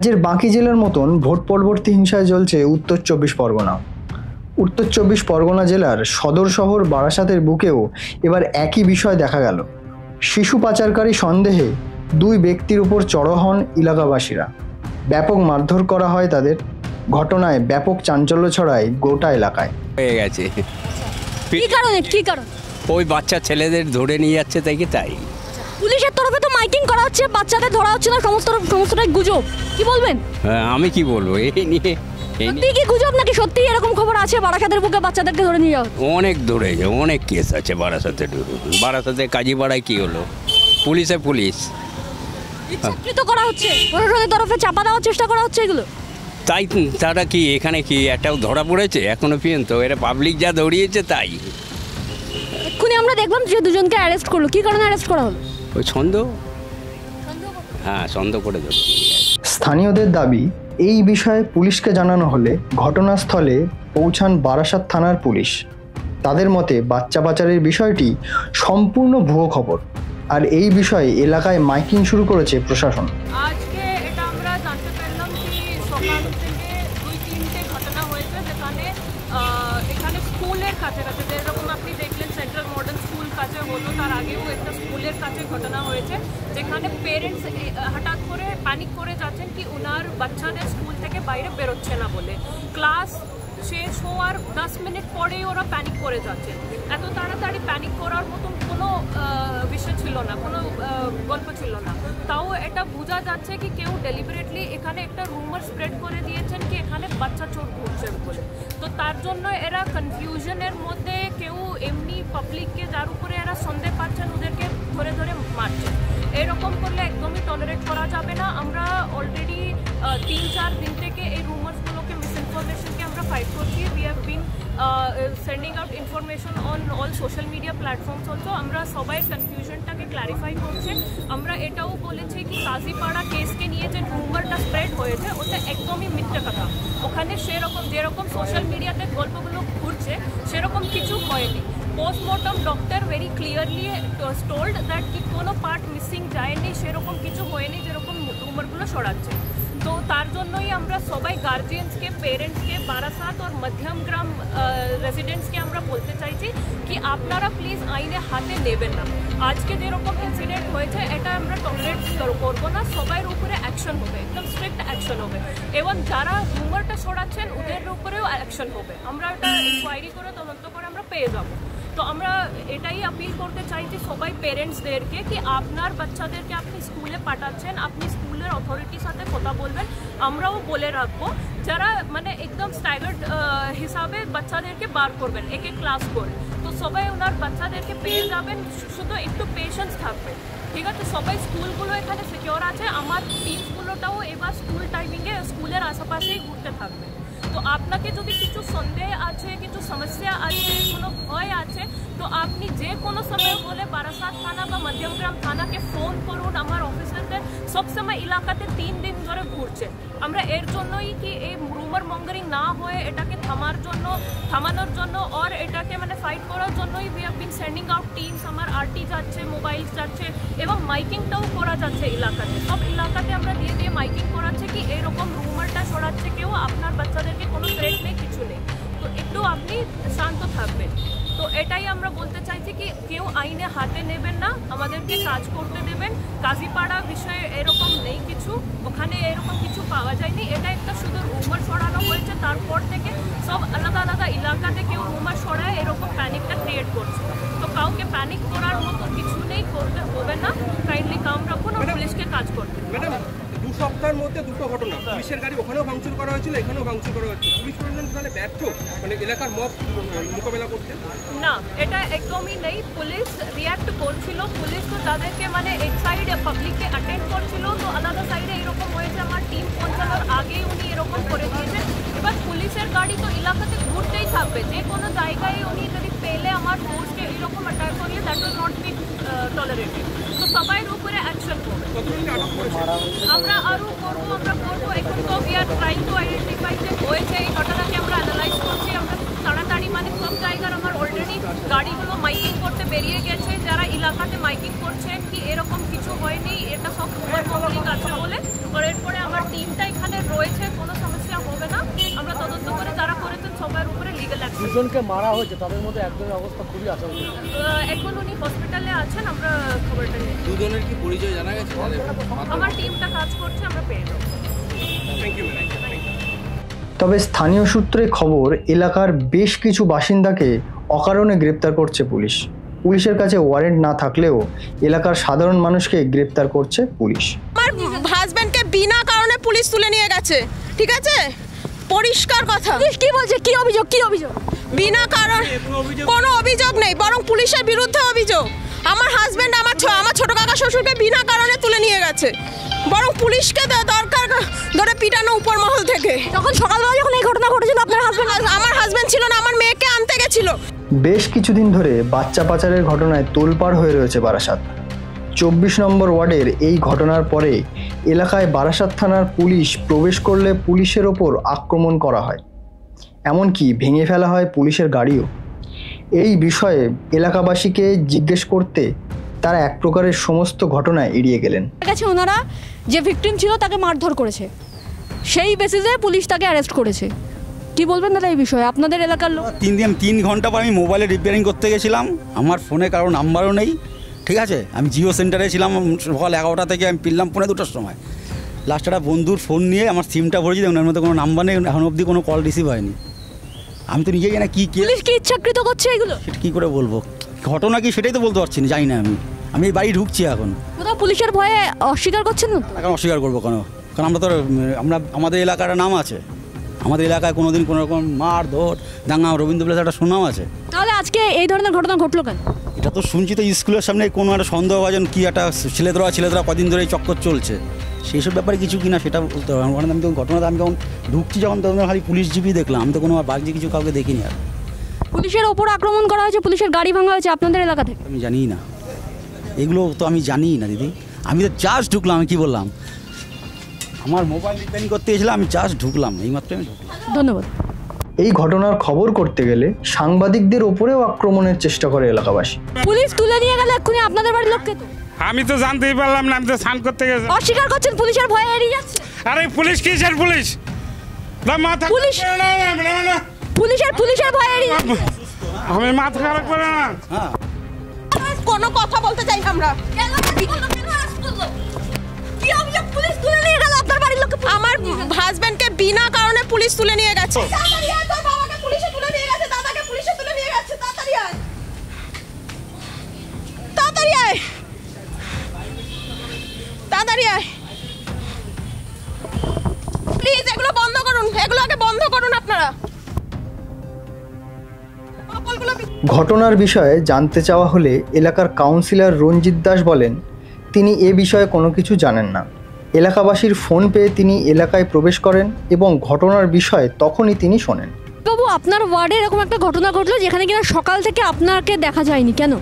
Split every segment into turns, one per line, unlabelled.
রাজ্যের বাকি জেলার মতন ভোট পরবর্তী হিংসায় জ্বলছে উত্তর 24 পরগনা। উত্তর 24 পরগনা জেলার সদর শহর বারাসাতের বুকেও এবার একই বিষয় দেখা গেল। শিশু পাচারকারী সন্দেহে দুই ব্যক্তির উপর চড়াও হন এলাকাবাসীরা। ব্যাপক মারধর করা হয় তাদের। ঘটনায় ব্যাপক চাঞ্চল্য ছড়ায় গোটা এলাকায়।
হয়ে গেছে
কি কারণ
ওই বাচ্চা ছেলেদের ধরে নিয়ে যাচ্ছে তাই
পুলিশের তরফে তো মাইকিং করা হচ্ছে, বাচ্চাদের ধরা হচ্ছে না, সমস্তটাই গুজব। কি বলবেন?
আমি কি বলবো এই নিয়ে?
সত্যি কি গুজব নাকি সত্যি এরকম খবর আছে বারাসাতের বুকে বাচ্চাদেরকে ধরে নিয়ে যাওয়া?
অনেক ধরেছে, অনেক কেস আছে বারাসাতে কাজীপাড়ায় কি হলো, পুলিশ
ইচ্ছাকৃত করা হচ্ছে, প্রশাসনের তরফে চাপা দেওয়ার চেষ্টা করা হচ্ছে এগুলো।
তাই তারা কি এখানে কি একটাও ধরা পড়েছে এখনো পর্যন্ত? এরা পাবলিক যা দৌড়িয়েছে তাই।
এক্ষুনি আমরা দেখলাম যে দুজনকে অ্যারেস্ট করলো, কি কারণে অ্যারেস্ট করা হলো?
ওই সন্দেহ করে ধরে।
স্থানীয়দের দাবি, এই বিষয়ে পুলিশকে জানানো হলে ঘটনাস্থলে পৌঁছান বারাসাত থানার পুলিশ। তাদের মতে বাচ্চা পাচারের বিষয়টি সম্পূর্ণ ভুয়ো খবর, আর এই বিষয়ে এলাকায় মাইকিং শুরু করেছে প্রশাসন।
আজকে এটা আমরা জানতে পারলাম কি সকাল থেকে 2-3টে ঘটনা হয়েছে, যেখানে এখানে স্কুলের কাছাকাছি, যেরকম আপনি দেখলেন সেন্ট্রাল মডার্ন স্কুল কাছে হলো, তার আগেও একটা স্কুলের কাছে ঘটনা হয়েছে, যেখানে পেরেন্টস হঠাৎ করে প্যানিক করে যাচ্ছেন কি ওনার বাচ্চাদের স্কুল থেকে বাইরে বেরোচ্ছে না বলে। ক্লাস শেষ হওয়ার 10 মিনিট পরেই ওরা প্যানিক করে যাচ্ছেন। এত তাড়াতাড়ি প্যানিক করার মতন কোনো বিষয় ছিল না, কোনো গল্প ছিল না। তাও এটা বোঝা যাচ্ছে কি কেউ ডেলিবারেটলি এখানে একটা রুমার স্প্রেড করে দিয়েছেন কি এখানে বাচ্চা চোর ঘুরছে বলে। তো তার জন্য এরা কনফিউশনের মধ্যে কেউ এমনি পাবলিককে যার উপরে এরা সন্দেহ পাচ্ছেন ওদেরকে ধরে ধরে মারছে। এরকম করলে একদমই টলারেট করা যাবে না। আমরা অলরেডি 3-4 দিন থেকে এই রুমার্সগুলোকে, মিসইনফরমেশনকে আমরা ফাইট করছি। We have been sending out information on all social media platforms also. আমরা সবাই কনফিউশনটাকে ক্ল্যারিফাই করছে। আমরা এটাও বলেছি কি কাজীপাড়া কেসকে নিয়ে যে রুমারটা স্প্রেড হয়েছে ওটা একদমই মিথ্যে কথা। ওখানে সেরকম যেরকম সোশ্যাল মিডিয়াতে গল্পগুলো ঘুরছে সেরকম কিছু হয়নি। Post-mortem doctor very clearly told that কি কোনো পার্ট মিসিং যায়নি, সেরকম কিছু হয়নি যেরকম রুমারগুলো ছড়াচ্ছে। তো তার জন্যই আমরা সবাই গার্জিয়ানসকে, পেরেন্টসকে, বারাসাত আর মধ্যমগ্রাম রেসিডেন্টসকে আমরা বলতে চাইছি কি আপনারা প্লিজ আইনে হাতে নেবেন না। আজকে যেরকম ইনসিডেন্ট হয়েছে এটা আমরা টলারেট করবো না। সবার উপরে অ্যাকশন হবে, একদম স্ট্রিক্ট অ্যাকশন হবে, এবং যারা রুমারটা ছড়াচ্ছেন ওদের উপরেও অ্যাকশন হবে। আমরা এটা ইনকোয়ারি করে তদন্ত করে আমরা পেয়ে যাবো। তো আমরা এটাই আপিল করতে চাইছি সবাই পেরেন্টসদেরকে কি আপনার বাচ্চাদেরকে আপনি স্কুলে পাঠাচ্ছেন, আপনি স্কুলের অথরিটির সাথে কথা বলবেন। আমরাও বলে রাখবো যারা মানে একদম স্ট্যাগার্ড হিসাবে বাচ্চাদেরকে বার করবেন এক ক্লাস করে। তো সবাই ওনার বাচ্চাদেরকে পেয়ে যাবেন, শুধু একটু পেশেন্স থাকবে, ঠিক আছে? সবাই স্কুলগুলো এখানে সিকিওর আছে। আমার টিমসগুলোটাও এবার স্কুল টাইমিংয়ে স্কুলের আশেপাশেই ঘুরতে থাকবে। তো আপনাকে যদি কিছু সন্দেহ আছে, কিছু সমস্যা আছে, কোনো ভয় আছে, তো আপনি যে কোনো সময় বলে বারাসাত থানা বা মধ্যমগ্রাম থানাকে ফোন করুন। আমার অফিসারদের সবসময় এলাকাতে 3 দিন ধরে ঘুরছে। আমরা এর জন্যই কি এই রুমার মঙ্গারিং না হয়ে এটাকে থামানোর জন্য আর এটাকে মানে ফাইট করার জন্যই we have been sending out teams. আমার আরটি যাচ্ছে, মোবাইল যাচ্ছে, এবং মাইকিংটাও করা যাচ্ছে এলাকাতে। সব এলাকাতে আমরা দিয়ে মাইকিং করাচ্ছে কি এরকম রুমারটা ছড়াচ্ছে কেউ, আপনার বাচ্চাদেরকে কোনো থ্রেট নেই, কিছু নেই, তো একটু আপনি শান্ত থাকবেন। তো এটাই আমরা বলতে চাইছি কি কেউ আইনে হাতে নেবেন না, আমাদেরকে কাজ করতে দেবেন। কাজীপাড়া বিষয়ে এরকম নেই কিছু, ওখানে এরকম কিছু পাওয়া যায়নি। এটা একটা শুধু রুমার ছড়ানো হয়েছে, তারপর থেকে সব আলাদা আলাদা এলাকাতে কেউ রুমার ছড়ায় এরকম প্যানিকটা ক্রিয়েট করছে। তো কাউকে প্যানিক করার মতো কিছু নেই, করতে হবে না। কাইন্ডলি কাম রাখুন আর পুলিশকে কাজ করতে।
2 সপ্তাহের মধ্যে 2টো ঘটনা, পুলিশের গাড়ি ওখানেও ভাঙচুর করা হয়েছিল, এখানেও ভাঙচুর করা হচ্ছে। পুলিশ প্রশাসন তাহলে ব্যর্থ মানে এলাকার মব মোকাবেলা করতে?
না, এটা একদমই নেই। পুলিশ রিয়াক্ট করছিল, পুলিশ তো তাদেরকে মানে এক সাইড পাবলিককে অ্যাটেন্ড করছিল, তো আলাদা সাইডে এরকম হয়েছে। আমার টিম পৌঁছানোর আগেই উনি এরকম করে দিয়েছেন। এবার পুলিশের গাড়ি তো এলাকাতে ঘুরতেই থাকবে, যে কোনো জায়গায় উনি যদি পেলে আমার ফোর্সকে এরকম অ্যাটাক করলে that will not be tolerated. তো সবার উপরে অ্যাকশন হবে। আমরা আরও করবো, এখন তো we are trying to identify যে হয়েছে এই ঘটনাকে আমরা অ্যানালাইজ করছি। আমরা তাড়াতাড়ি মানে সব জায়গার আমার অলরেডি গাড়িগুলো মাইকিং করতে বেরিয়ে গেছে। যারা এলাকাতে মাইকিং করছেন কি এরকম কিছু হয়নি, এটা সব রুমার মঙ্গলিং আছে বলে, আর এরপরে আমার টিমটাই
দুজনকে মারা হয়েছে, তাদের মধ্যে একজনের অবস্থা খুবই আশঙ্কা।
এখন উনি হসপিটালে আছেন, আমরা খবরটা নিই।
দুজনের কি পরিচয় জানা গেছে?
আমার টিমটা কাজ করছে, আমরা পেয়ে দেবো।
Thank you madam.
তবে স্থানীয় সূত্রে খবর, এলাকার বেশ কিছু বাসিন্দাকে অকারণে গ্রেপ্তার করছে পুলিশ। পুলিশের কাছে ওয়ারেন্ট না থাকলেও এলাকার সাধারণ মানুষকে গ্রেপ্তার করছে পুলিশ।
আমার হাজবেন্ডকে বিনা কারণে পুলিশ তুলে নিয়ে গেছে, ঠিক আছে? পরিষ্কার কথা।
পুলিশ কি বলছে? কি অভিযোগ? কি অভিযোগ?
বিনা কারণ কোনো অভিযোগ নেই, বরং পুলিশের বিরুদ্ধে অভিযোগ। আমার হাজবেন্ড আমার ছোট কাকা শ্বশুরকে বিনা কারণে তুলে নিয়ে গেছে, বরং পুলিশকে দরকার ধরে পিটানো উপর মহল থেকে।
তখন সকালবেলা যখন এই ঘটনা ঘটেছিল, আপনার হাজবেন্ড?
আমার হাজবেন্ড ছিল না, আমার মেয়েকে আনতে গেছিল।
বেশ কিছুদিন ধরে বাচ্চা পাচারের ঘটনায় তোলপাড় হয়ে রয়েছে বারাসাত। 24 নম্বর ওয়ার্ডের এই ঘটনার পরে এলাকায় বারাসাত থানার পুলিশ প্রবেশ করলে পুলিশের ওপর আক্রমণ করা হয়, এমনকি ভেঙে ফেলা হয় পুলিশের গাড়িও। এই বিষয়ে এলাকাবাসীকে জিজ্ঞেস করতে তারা এক প্রকারের সমস্ত ঘটনা এড়িয়ে গেলেন।
কাছে ওনারা যে ভিকটিম ছিল তাকে মারধর করেছে, সেই বেসিসে পুলিশ তাকে অ্যারেস্ট করেছে। কি বলবেন দাদা এই বিষয়ে? আপনাদের এলাকার লোক
3 ঘন্টা পর আমি মোবাইলে রিপেয়ারিং করতে গেছিলাম, আমার ফোনে কারো নাম্বারও নেই, ঠিক আছে? আমি জিও সেন্টারে ছিলাম, সকাল 11টা থেকে আমি ফিরলাম 2:45 সময়। লাস্ট একটা বন্ধুর ফোন নিয়ে আমার সিমটা ভরেছি, দেখুন ওর মধ্যে কোনো নাম্বার নেই, এখন অবধি কোনো কল রিসিভ হয়নি। আমি তো নিজেই জানি কি
পুলিশ কি ইচ্ছাকৃত করছে এগুলো?
সেটা কী করে বলবো, ঘটনা কি সেটাই তো বলতে পারছি না, জানি না। আমি এই বাড়ি ঢুকছি এখন।
কোথাও পুলিশের ভয়ে অস্বীকার করছেন না?
এখন অস্বীকার করবো কেন? কারণ আমাদের এলাকার নাম আছে, আমাদের এলাকায় কোনোদিন কোনো রকম মার ধর দাঙ্গা রবীন্দ্র প্লেসে একটা সুনাম আছে।
তাহলে আজকে এই ধরনের ঘটনা ঘটলো কেন?
এটা তো শুনছি তো স্কুলের সামনে কোনো একটা সন্দেহভাজন কি একটা ছেলেধরা কদিন ধরে চক্কর চলছে, সেই সব ব্যাপারে কিছু কিনা সেটা বলতে হবে। ওখানে আমি তখন ঘটনাটা আমি যখন ঢুকছি, যখন তখন খালি পুলিশ জিপি দেখলাম, আমি তো কোনো বাগজি কিছু কাউকে দেখিনি। আর
পুলিশের ওপর আক্রমণ করা হয়েছে, পুলিশের গাড়ি ভাঙা হয়েছে আপনাদের এলাকা থেকে?
আমি জানি না, এগুলো তো আমি জানি না দিদি। আমি তো জাস্ট ঢুকলাম, আমি কি বললাম, আমার মোবাইল রিপেয়ারিং করতে গেছিলাম, আমি জাস্ট ঢুকলাম, এইমাত্র আমি ঢুকলাম।
ধন্যবাদ।
এই ঘটনার খবর করতে গেলে সাংবাদিকদের ওপরেও আক্রমণের চেষ্টা করে এলাকাবাসী।
পুলিশ তুলে নিয়ে গেলে এক্ষুনি আপনাদের বাড়ির লোককে তো?
আমি তো জানতেই পারলাম না, আমি তো স্নান করতে গেছি।
অস্বীকার করছেন, পুলিশের ভয়ে এড়িয়ে যাচ্ছে।
আরে পুলিশ কিসের পুলিশ?
পুলিশ পুলিশের ভয়ে এড়িয়ে যাচ্ছে।
আমি মাথা খারাপ করে না,
কোনো কথা বলতে চাই না আমরা।
কি অভিযোগ? পুলিশ তুলে নিয়ে গেল আপনার বাড়ির লোককে?
আমার হাজবেন্ডকে বিনা কারণে পুলিশ তুলে নিয়ে গেছে। তাড়াতাড়ি আয়, তোর বাবাকে পুলিশে তুলে নিয়ে গেছে, দাদাকে পুলিশে তুলে নিয়ে গেছে। তাড়াতাড়ি আয়, তাড়াতাড়ি আয়, তাড়াতাড়ি আয়। প্লিজ এগুলো বন্ধ করুন, এগুলোকে বন্ধ করুন আপনারা।
ঘটনার বিষয়ে জানতে চাওয়া হলে এলাকার কাউন্সিলর রঞ্জিত দাস বলেন, তিনি এ বিষয়ে কোনো কিছু জানেন না। এলাকাবাসীর ফোন পেয়ে তিনি এলাকায় প্রবেশ করেন এবং ঘটনার বিষয়ে তখনই তিনি শোনেন।
বাবু, আপনার ওয়ার্ডে এরকম একটা ঘটনা ঘটলো যেখানে কিনা সকাল থেকে আপনাকে দেখা যায়নি, কেন?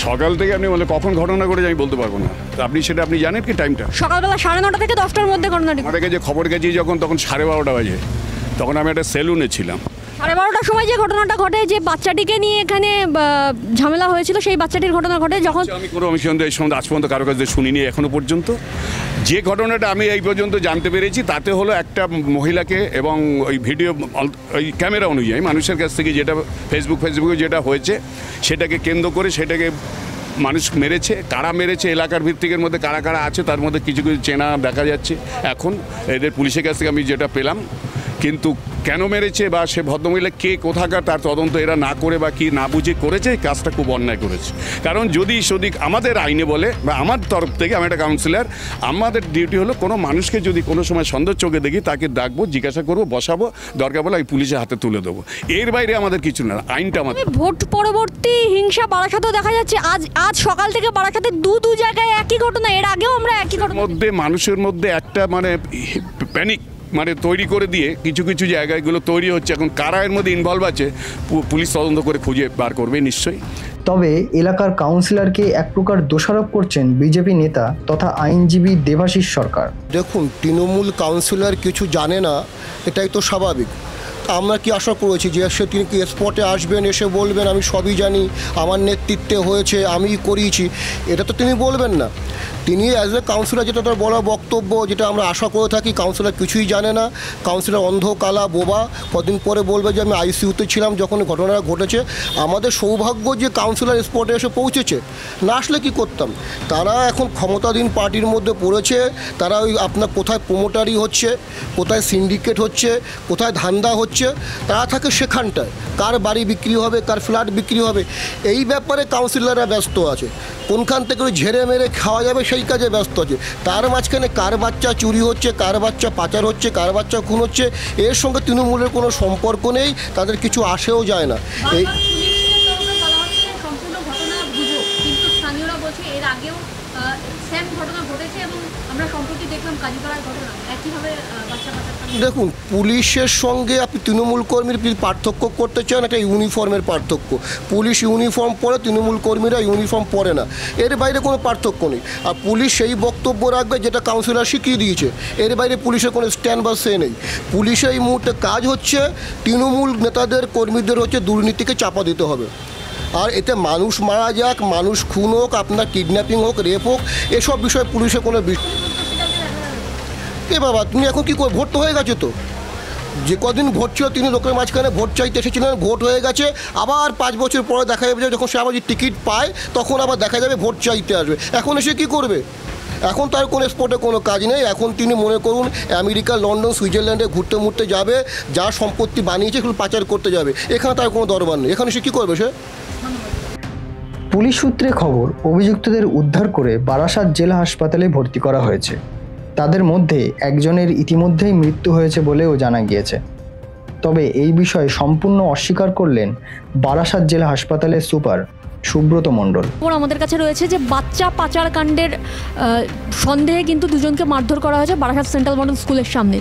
সকাল থেকে আপনি বলে কখন ঘটনা ঘটেছে আমি বলতে পারবো না। আপনি জানেন কি টাইমটা?
সকালবেলা 9:30 থেকে 10টার মধ্যে ঘটনাটি।
আমাদেরকে যে খবর গেছি যখন, তখন 12:30 বাজে, তখন আমি একটা সেলুনে ছিলাম।
12:30টার সময় যে ঘটনাটা ঘটে, যে বাচ্চাটিকে নিয়ে এখানে ঝামেলা হয়েছিল, সেই বাচ্চাটির ঘটনা ঘটে যখন।
আমি কোনো অমিশন এই সম্বন্ধে আজ পর্যন্ত কারো কাছে শুনিনি এখনো পর্যন্ত। যে ঘটনাটা আমি এই পর্যন্ত জানতে পেরেছি তাতে হলো একটা মহিলাকে, এবং ওই ভিডিও ওই ক্যামেরা অনুযায়ী মানুষের কাছ থেকে যেটা ফেসবুকে যেটা হয়েছে সেটাকে কেন্দ্র করে সেটাকে মানুষ মেরেছে। কারা মেরেছে, এলাকার ভিত্তিকের মধ্যে কারা কারা আছে তার মধ্যে কিছু কিছু চেনা দেখা যাচ্ছে এখন এদের পুলিশের কাছ থেকে আমি যেটা পেলাম। কিন্তু কেন মেরেছে বা সে ভদ্রমহিলা কে কোথাকার তার তদন্ত এরা না করে বা কি না বুঝে করেছে, কাজটা খুব অন্যায় করেছে। কারণ যদি আমাদের আইনে বলে বা আমার তরফ থেকে, আমি একটা কাউন্সিলর, আমাদের ডিউটি হলো কোনো মানুষকে যদি কোনো সময় সন্দেহ চোখে দেখি তাকে ডাকবো, জিজ্ঞাসা করবো, বসাবো, দরকার বলে আমি পুলিশের হাতে তুলে দেবো। এর বাইরে আমাদের কিছু না, আইনটা আমাদের।
ভোট পরবর্তী হিংসা বারাসাতেও দেখা যাচ্ছে। আজ সকাল থেকে বারাসাতে দু জায়গায় একই ঘটনা, এর আগেও আমরা একই ঘটনা
মধ্যে মানুষের মধ্যে একটা প্যানিক তৈরি করে দিয়ে কিছু কিছু জায়গাগুলো তৈরি হচ্ছে। এখন কারা এর মধ্যে ইনভলভ আছে পুলিশ তদন্ত করে খুঁজে বার করবে নিশ্চয়ই।
তবে এলাকার কাউন্সিলরকে এক প্রকার দোষারোপ করছেন বিজেপি নেতা তথা আইনজীবী দেবাশিস সরকার।
দেখুন, তৃণমূল কাউন্সিলর কিছু জানে না, এটাই তো স্বাভাবিক। আমরা কি আশা করেছি যে তিনি কি স্পটে আসবেন, এসে বলবেন আমি সবই জানি, আমার নেতৃত্বে হয়েছে, আমি করিয়েছি, এটা তো তিনি বলবেন না। তিনি অ্যাজ এ কাউন্সিলর যেটা তার বড় বক্তব্য, যেটা আমরা আশা করে থাকি, কাউন্সিলর কিছুই জানে না, কাউন্সিলর অন্ধ কালা বোবা, কদিন পরে বলবে যে আমি আইসিইউতে ছিলাম যখন ঘটনাটা ঘটেছে। আমাদের সৌভাগ্য যে কাউন্সিলর স্পটে এসে পৌঁছেছে, না আসলে কি করতাম। তারা এখন ক্ষমতাধীন পার্টির মধ্যে পড়েছে, তারা ওই আপনার কোথায় প্রোমোটারি হচ্ছে, কোথায় সিন্ডিকেট হচ্ছে, কোথায় ধান্দা হচ্ছে, তারা থাকে সেখানটায়, কার বাড়ি বিক্রি হবে, কার ফ্ল্যাট বিক্রি হবে, এই ব্যাপারে কাউন্সিলররা ব্যস্ত আছে। কোনখান থেকে ওই ঝেড়ে মেরে খাওয়া যাবে সেই কাজে ব্যস্ত আছে। তার মাঝখানে কার বাচ্চা চুরি হচ্ছে, কার বাচ্চা পাচার হচ্ছে, কার বাচ্চা খুন হচ্ছে, এর সঙ্গে তৃণমূলের কোনো সম্পর্ক নেই, তাদের কিছু আসেও যায় না। এই
সম্পূর্ণ ঘটনা গুজব, কিন্তু স্থানীয়রা বলছে এর আগেও সেম ঘটনা ঘটেছে এবং আমরা সম্প্রতি দেখলাম কাজীপাড়ার ঘটনা একইভাবে বাচ্চা পাচার।
দেখুন, পুলিশের সঙ্গে আপনি তৃণমূল কর্মীর পার্থক্য করতে চান, একটা ইউনিফর্মের পার্থক্য। পুলিশ ইউনিফর্ম পরে, তৃণমূল কর্মীরা ইউনিফর্ম পরে না, এর বাইরে কোনো পার্থক্য নেই। আর পুলিশ সেই বক্তব্য রাখবে যেটা কাউন্সিলর শিখিয়ে দিয়েছে, এর বাইরে পুলিশের কোনো স্ট্যান্ড বা সে নেই। পুলিশের এই মুহূর্তে কাজ হচ্ছে তৃণমূল নেতাদের কর্মীদের হচ্ছে দুর্নীতিকে চাপা দিতে হবে। আর এতে মানুষ মারা যাক, মানুষ খুন হোক, আপনার কিডন্যাপিং হোক, রেপ হোক, এসব বিষয়ে পুলিশের কোনো এ বাবা তুমি এখন কী করে, ভোট তো হয়ে গেছে তো, যে কদিন ভোট ছিল তিনি লোকের মাঝখানে ভোট চাইতে এসেছিলেন, ভোট হয়ে গেছে, আবার 5 বছর পরে দেখা যাবে যখন সে আবার টিকিট পায় তখন আবার দেখা যাবে ভোট চাইতে আসবে। এখন এসে কী করবে? এখন তার কোনো স্পটে কোনো কাজ নেই। এখন তিনি মনে করুন আমেরিকা, লন্ডন, সুইজারল্যান্ডে ঘুরতে যাবে, যা সম্পত্তি বানিয়েছে সেগুলো পাচার করতে যাবে, এখানে তার কোনো দরবার নেই। এখানে সে কী করবে? সে
পুলিশ সূত্রে খবর, অভিযুক্তদের উদ্ধার করে বারাসাত জেলা হাসপাতালে ভর্তি করা হয়েছে। তাদের মধ্যে একজনের ইতিমধ্যেই মৃত্যু হয়েছে বলেও জানা গিয়েছে। তবে এই বিষয়ে সম্পূর্ণ অস্বীকার করলেন বারাসাত জেলা হাসপাতালের সুপার সুব্রত মণ্ডল।
আমাদের কাছে রয়েছে যে বাচ্চা পাচার কাণ্ডের সন্দেহে কিন্তু দুজনকে মারধর করা হয়েছে বারাসাত সেন্ট্রাল মডেল স্কুলের সামনে।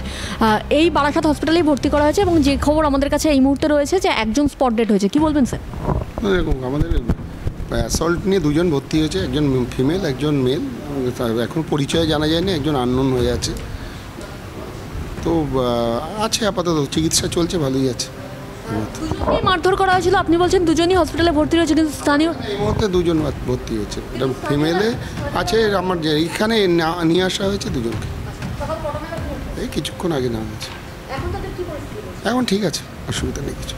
এই বারাসাত হসপিটালেই ভর্তি করা হয়েছে এবং যে খবর আমাদের কাছে এই মুহূর্তে রয়েছে যে একজন স্পট ডেড হয়েছে। কি বলবেন স্যার?
দেখুন, আমাদের অ্যাসল্ট নিয়ে দুজন ভর্তি হয়েছে, একজন ফিমেল, একজন মেল। এখন পরিচয় জানা যায়নি, একজন আননোন হয়ে আছে। তো আছে আপাতত চিকিৎসা চলছে, ভালোই আছে।
মারধর করা হয়েছিল আপনি বলছেন, দুজনই হসপিটালে ভর্তি হয়েছে, কিন্তু স্থানীয়
এই মুহূর্তে দুজন ভর্তি হয়েছে। এটা ফিমেলে আছে, আমার এইখানে নিয়ে আসা হয়েছে দুজনকে, এই কিছুক্ষণ আগে নেওয়া হয়েছে। এখন ঠিক আছে, অসুবিধা নেই কিছু।